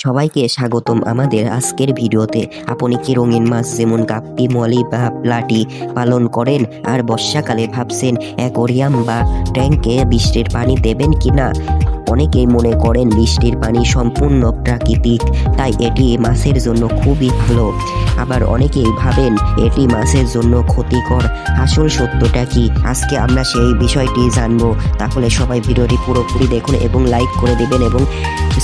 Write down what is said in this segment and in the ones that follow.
সবাইকে স্বাগতম আমাদের আজকের ভিডিওতে। আপনি কি রঙিন মাছ যেমন গাপ্পি, মলি বা প্লাটি পালন করেন আর বর্ষাকালে ভাবছেন অ্যাকোরিয়াম বা ট্যাঙ্কে বৃষ্টির পানি দেবেন কিনা? অনেকেই মনে করেন বৃষ্টির পানি সম্পূর্ণ প্রাকৃতিক, তাই এটি মাছের জন্য খুবই ভালো। আবার অনেকেই ভাবেন এটি মাছের জন্য ক্ষতিকর। আসল সত্যটা কি? আজকে আমরা সেই বিষয়টি জানবো। তাহলে সবাই ভিডিওটি পুরোপুরি দেখুন এবং লাইক করে দেবেন এবং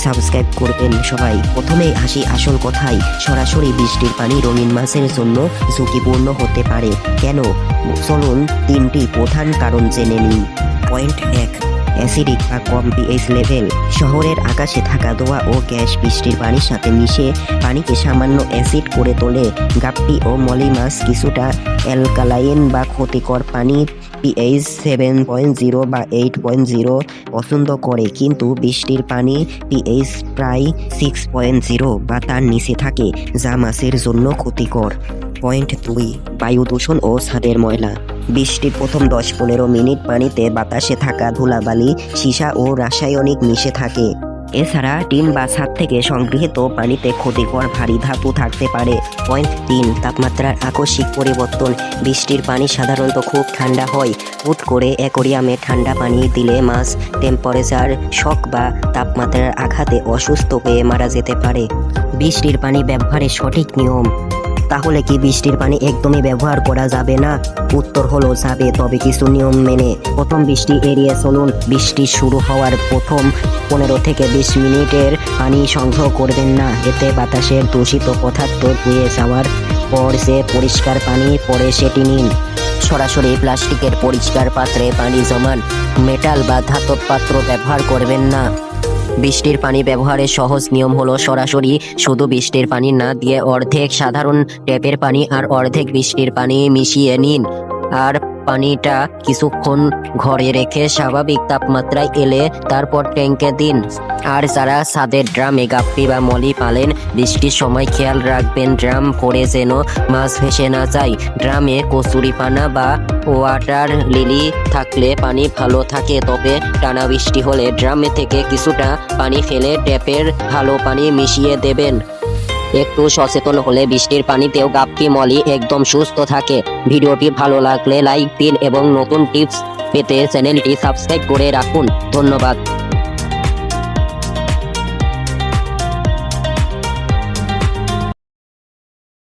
সাবস্ক্রাইব করবেন সবাই। প্রথমেই আসি আসল কথায়। সরাসরি বৃষ্টির পানি রঙিন মাছের জন্য ঝুঁকিপূর্ণ হতে পারে কেন? চলুন তিনটি প্রধান কারণ জেনে নিই। পয়েন্ট 1, অ্যাসিডিক বা কম পিএইচ লেভেল। শহরের আকাশে থাকা ধোঁয়া ও গ্যাস বৃষ্টির পানির সাথে মিশে পানিকে সামান্য অ্যাসিড করে তোলে। গাপ্পি ও মলি মাছ কিছুটা অ্যালকালাইন বা ক্ষতিকর পানির পিএইচ 7.0 বা 8.0 পছন্দ করে, কিন্তু বৃষ্টির পানি পিএইচ প্রায় 6.0 বা তার নিচে থাকে, যা মাছের জন্য ক্ষতিকর। পয়েন্ট 2, বায়ু দূষণ ও ছাদের ময়লা। বৃষ্টির প্রথম 10-15 মিনিট পানিতে বাতাসে থাকা ধুলাবালি, সীসা ও রাসায়নিক মিশে থাকে। এছাড়া টিন বা ছাদ থেকে সংগৃহীত পানিতে ক্ষতিকর ভারী ধাতু থাকতে পারে। পয়েন্ট 3, তাপমাত্রার আকস্মিক পরিবর্তন। বৃষ্টির পানি সাধারণত খুব ঠান্ডা হয়। হুট করে অ্যাকোরিয়ামে ঠান্ডা পানি দিলে মাছ টেম্পারেচার শক বা তাপমাত্রার আঘাতে অসুস্থ হয়ে মারা যেতে পারে। বৃষ্টির পানি ব্যবহারের সঠিক নিয়ম। তাহলে কি বৃষ্টির পানি একদমই ব্যবহার করা যাবে না? উত্তর হলো যাবে, তবে কিছু নিয়ম মেনে। প্রথম, বৃষ্টি এড়িয়ে চলুন। বৃষ্টি শুরু হওয়ার প্রথম 15 থেকে 20 মিনিটের পানি সংগ্রহ করবেন না। এতে বাতাসের দূষিত পদার্থ ধুয়ে যাওয়ার পর যে পরিষ্কার পানি পড়ে সেটি নিন। সরাসরি প্লাস্টিকের পরিষ্কার পাত্রে পানি জমান। মেটাল বা ধাতব পাত্র ব্যবহার করবেন না। বৃষ্টির পানি ব্যবহারের সহজ নিয়ম হলো সরাসরি শুধু বৃষ্টির পানি না দিয়ে অর্ধেক সাধারণ ট্যাপের পানি আর অর্ধেক বৃষ্টির পানি মিশিয়ে নিন, আর পানিটা কিছুক্ষণ ঘরে রেখে স্বাভাবিক তাপমাত্রায় এলে তারপর ট্যাঙ্কে দিন। আর যারা ছাদের ড্রামে গাপ্পি বা মলি পালেন, বৃষ্টির সময় খেয়াল রাখবেন ড্রাম ভরে যেন মাছ ভেসে না যায়। ড্রামে কচুরিপানা বা ওয়াটার লিলি থাকলে পানি ভালো থাকে, তবে টানা বৃষ্টি হলে ড্রামে থেকে কিছুটা পানি ফেলে ট্যাপের ভালো পানি মিশিয়ে দেবেন। একটু সচেতন হলে বৃষ্টির পানিতেও গাপ্পি মলি একদম সুস্থ থাকে। ভিডিওটি ভালো লাগলে লাইক দিন এবং নতুন টিপস পেতে চ্যানেলটি সাবস্ক্রাইব করে রাখুন। ধন্যবাদ।